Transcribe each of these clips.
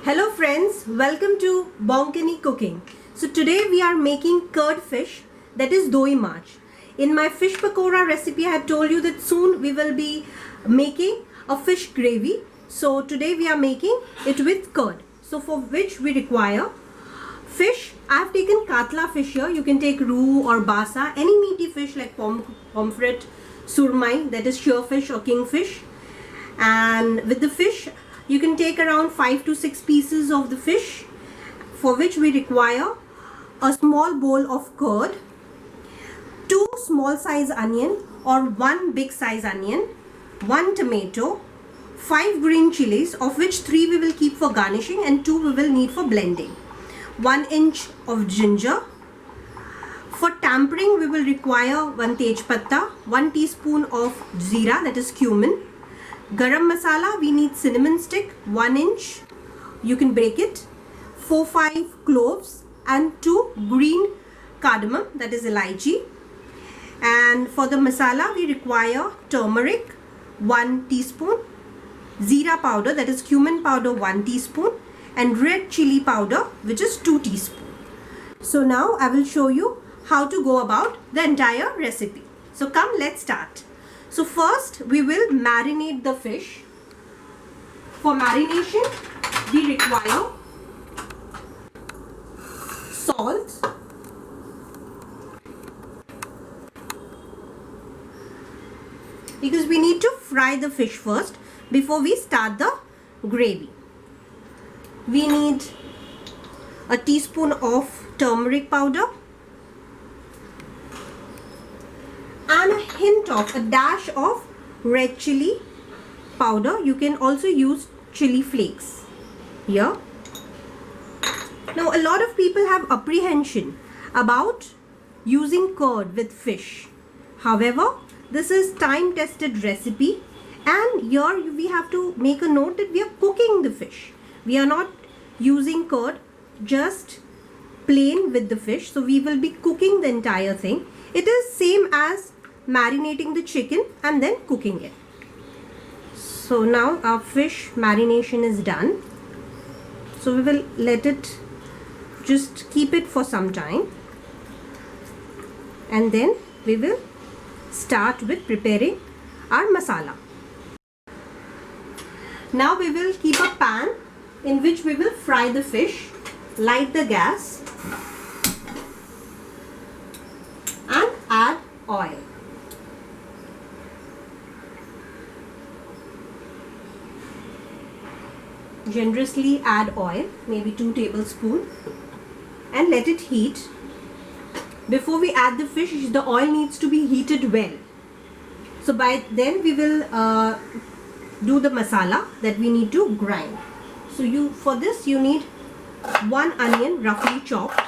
Hello friends, welcome to Bonkani Cooking. So today we are making curd fish, that is doi march. In my fish pakora recipe I had told you that soon we will be making a fish gravy. So today we are making it with curd. So for which we require fish. I have taken katla fish here. You can take roux or basa, any meaty fish like pomfret, surmai, that is shearfish or kingfish. And with the fish you can take around 5 to 6 pieces of the fish, for which we require a small bowl of curd, 2 small size onion or 1 big size onion, 1 tomato, 5 green chilies, of which 3 we will keep for garnishing and 2 we will need for blending, 1 inch of ginger. For tempering we will require 1 tej patta, 1 teaspoon of jeera, that is cumin. Garam masala, we need cinnamon stick, 1 inch, you can break it, 4-5 cloves and 2 green cardamom, that is elaichi. And for the masala we require turmeric, 1 teaspoon, jeera powder, that is cumin powder, 1 teaspoon, and red chili powder, which is 2 teaspoon. So now I will show you how to go about the entire recipe. So come, let's start. So first we will marinate the fish. For marination we require salt, because we need to fry the fish first before we start the gravy. We need a teaspoon of turmeric powder and a hint of, a dash of red chili powder. You can also use chili flakes here. Now a lot of people have apprehension about using curd with fish. However, this is time tested recipe, and here we have to make a note that we are cooking the fish. We are not using curd just plain with the fish. So we will be cooking the entire thing. It is same as marinating the chicken and then cooking it. So now our fish marination is done. So we will let it, just keep it for some time, and then we will start with preparing our masala. Now we will keep a pan in which we will fry the fish. Light the gas and add oil. Generously add oil, maybe 2 tablespoons, and let it heat. Before we add the fish, the oil needs to be heated well. So by then we will do the masala that we need to grind. So for this you need 1 onion roughly chopped,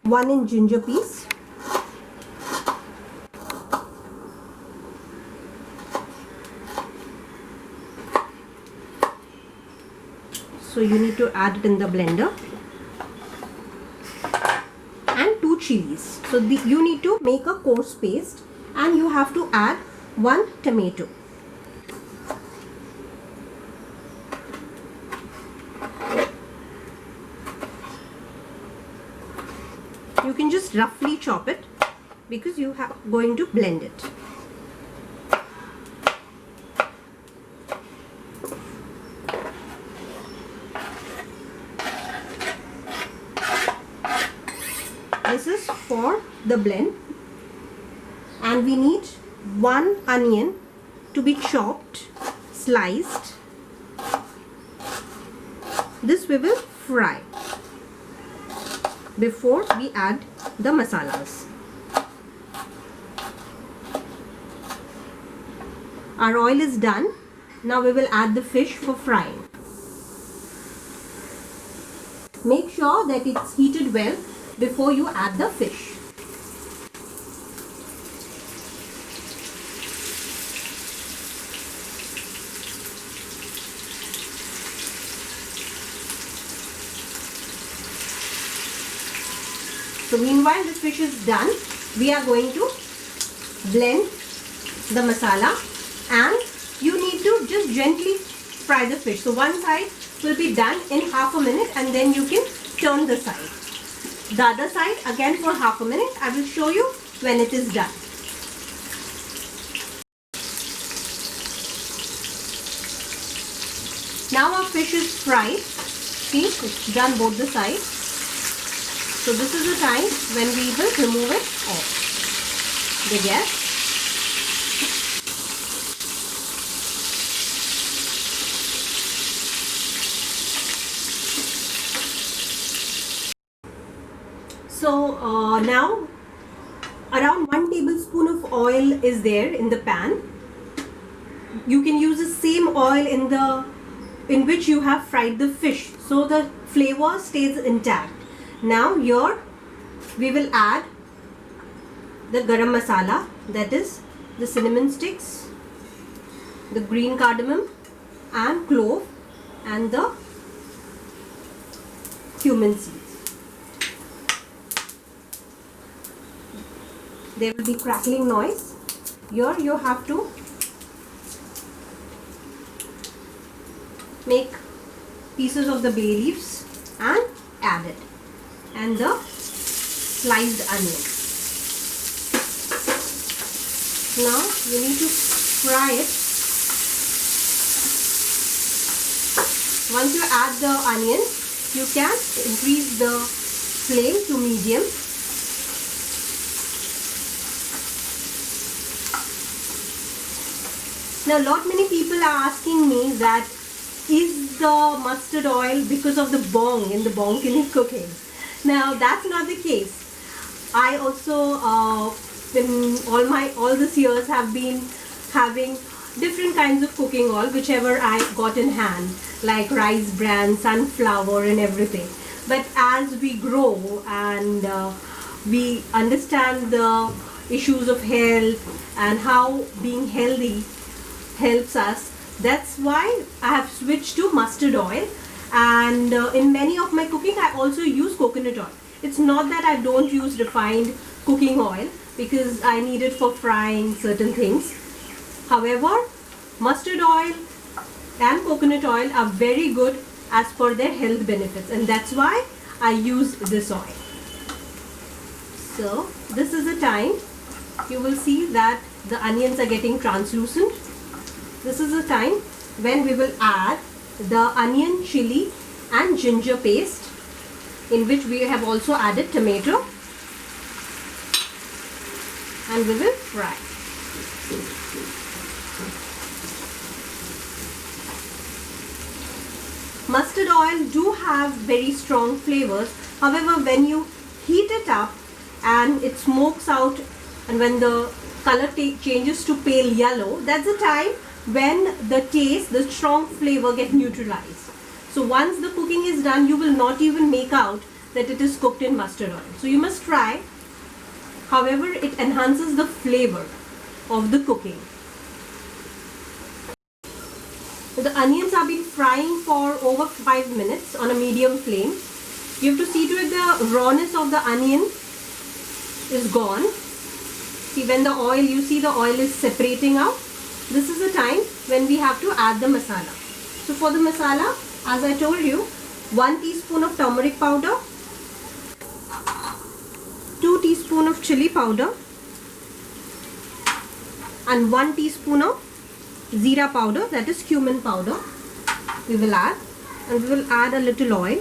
1 inch ginger piece, so you need to add it in the blender, and 2 chilies. So you need to make a coarse paste, and you have to add 1 tomato. You can just roughly chop it because you are going to blend it. This is for the blend, and we need 1 onion to be chopped, sliced. This we will fry before we add the masalas. Our oil is done. Now we will add the fish for frying. Make sure that it's heated well before you add the fish. So meanwhile the fish is done, we are going to blend the masala, and you need to just gently fry the fish. So one side will be done in half a minute, and then you can turn the side. The other side again for half a minute. I will show you when it is done. Now our fish is fried. See, it's done both the sides. So this is the time when we will remove it off the gas. So now around 1 tablespoon of oil is there in the pan. You can use the same oil in which you have fried the fish, so the flavor stays intact. Now here we will add the garam masala, that is the cinnamon sticks, the green cardamom and clove, and the cumin seeds. There will be crackling noise. Here you have to make pieces of the bay leaves and add it, and the sliced onion. Now you need to fry it. Once you add the onion, you can increase the flame to medium. Now many people are asking me that is the mustard oil because of the bong in the Bonkini cooking. Now that's not the case. I also in all these years have been having different kinds of cooking oil, whichever I got in hand, like rice bran, sunflower and everything. But as we grow and we understand the issues of health and how being healthy helps us, that's why I have switched to mustard oil. And in many of my cooking I also use coconut oil. It's not that I don't use refined cooking oil, because I need it for frying certain things. However, mustard oil and coconut oil are very good as per their health benefits, and that's why I use this oil. So this is the time you will see that the onions are getting translucent. This is the time when we will add the onion, chili and ginger paste, in which we have also added tomato, and we will fry. Mustard oil do have very strong flavors. However, when you heat it up and it smokes out, and when the color changes to pale yellow, that's the time when the taste, the strong flavor get neutralized. So once the cooking is done, you will not even make out that it is cooked in mustard oil. So you must try. However, it enhances the flavor of the cooking. So the onions have been frying for over 5 minutes on a medium flame. You have to see to it the rawness of the onion is gone. See, when the oil, you see the oil is separating out. This is the time when we have to add the masala. So for the masala, as I told you, 1 teaspoon of turmeric powder, 2 teaspoon of chili powder, and 1 teaspoon of zira powder, that is cumin powder. We will add, and we will add a little oil.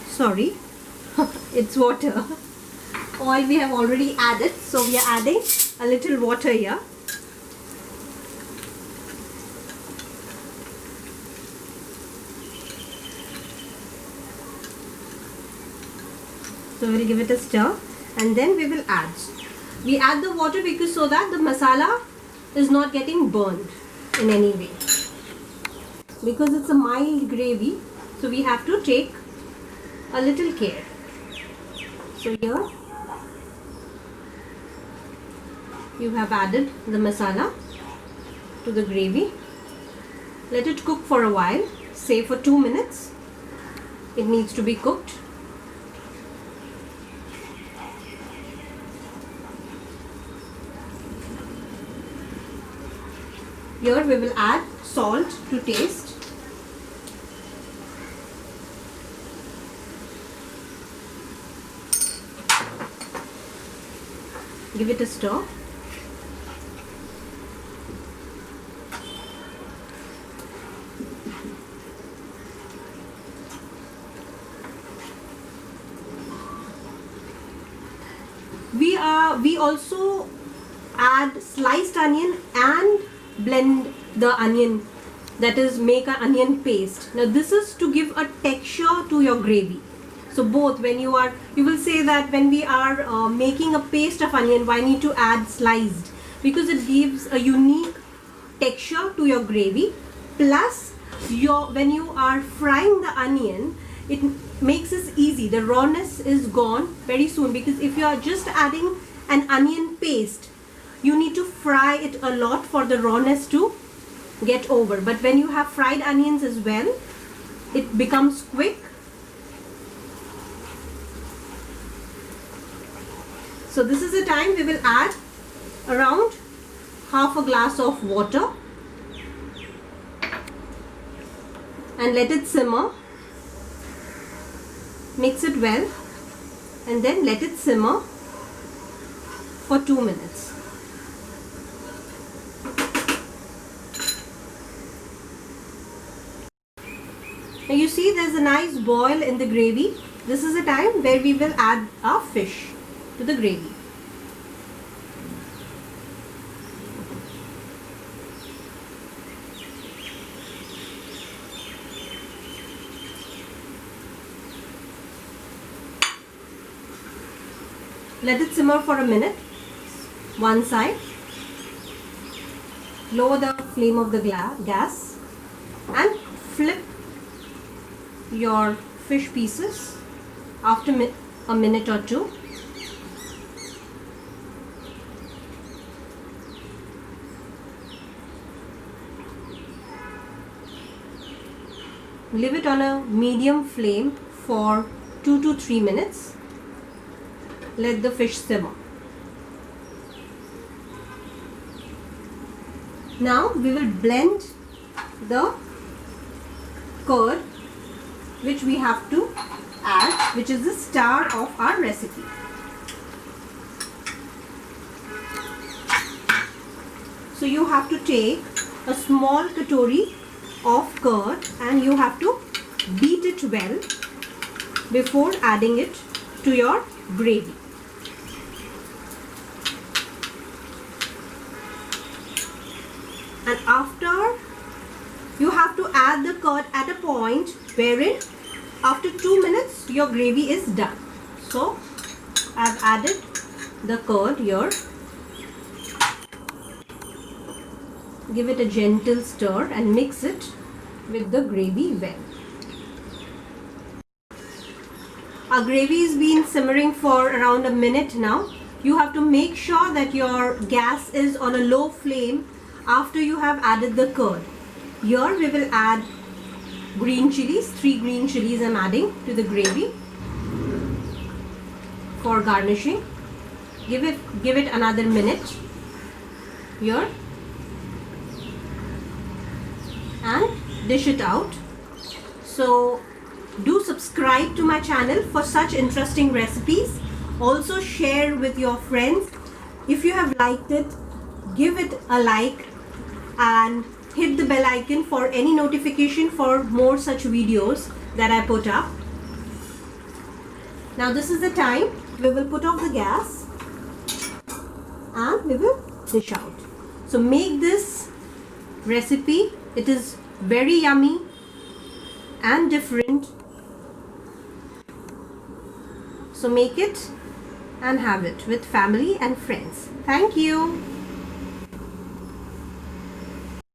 Sorry, it's water. Oil we have already added, so we are adding a little water here. So we will give it a stir, and then we will add. We add the water because so that the masala is not getting burned in any way. Because it's a mild gravy, so we have to take a little care. So here you have added the masala to the gravy. Let it cook for a while, say for 2 minutes. It needs to be cooked. Here we will add salt to taste. Give it a stir. We also add sliced onion and blend the onion, that is make an onion paste. Now this is to give a texture to your gravy. So both, when you will say that when we are making a paste of onion, why need to add sliced? Because it gives a unique texture to your gravy. Plus when you are frying the onion, it makes it easy. The rawness is gone very soon, because if you are just adding an onion paste, you need to fry it a lot for the rawness to get over. But when you have fried onions as well, it becomes quick. So this is the time we will add around half a glass of water and let it simmer. Mix it well and then let it simmer for 2 minutes. Now you see there's a nice boil in the gravy. This is the time where we will add our fish to the gravy. Let it simmer for a minute, one side. Lower the flame of the gas and flip your fish pieces after a minute or two. Leave it on a medium flame for 2 to 3 minutes. Let the fish simmer. Now we will blend the curd which we have to add, which is the star of our recipe. So you have to take a small katori of curd and you have to beat it well before adding it to your gravy. And after, you have to add the curd at a point wherein after 2 minutes your gravy is done. So I've added the curd here. Give it a gentle stir and mix it with the gravy well. Our gravy has been simmering for around a minute now. You have to make sure that your gas is on a low flame after you have added the curd. Here we will add green chilies. 3 green chilies I'm adding to the gravy for garnishing. Give it another minute here and dish it out. So do subscribe to my channel for such interesting recipes. Also share with your friends. If you have liked it, give it a like and hit the bell icon for any notification for more such videos that I put up. Now this is the time we will put off the gas and we will dish out. So make this recipe. It is very yummy and different. So make it and have it with family and friends. Thank you.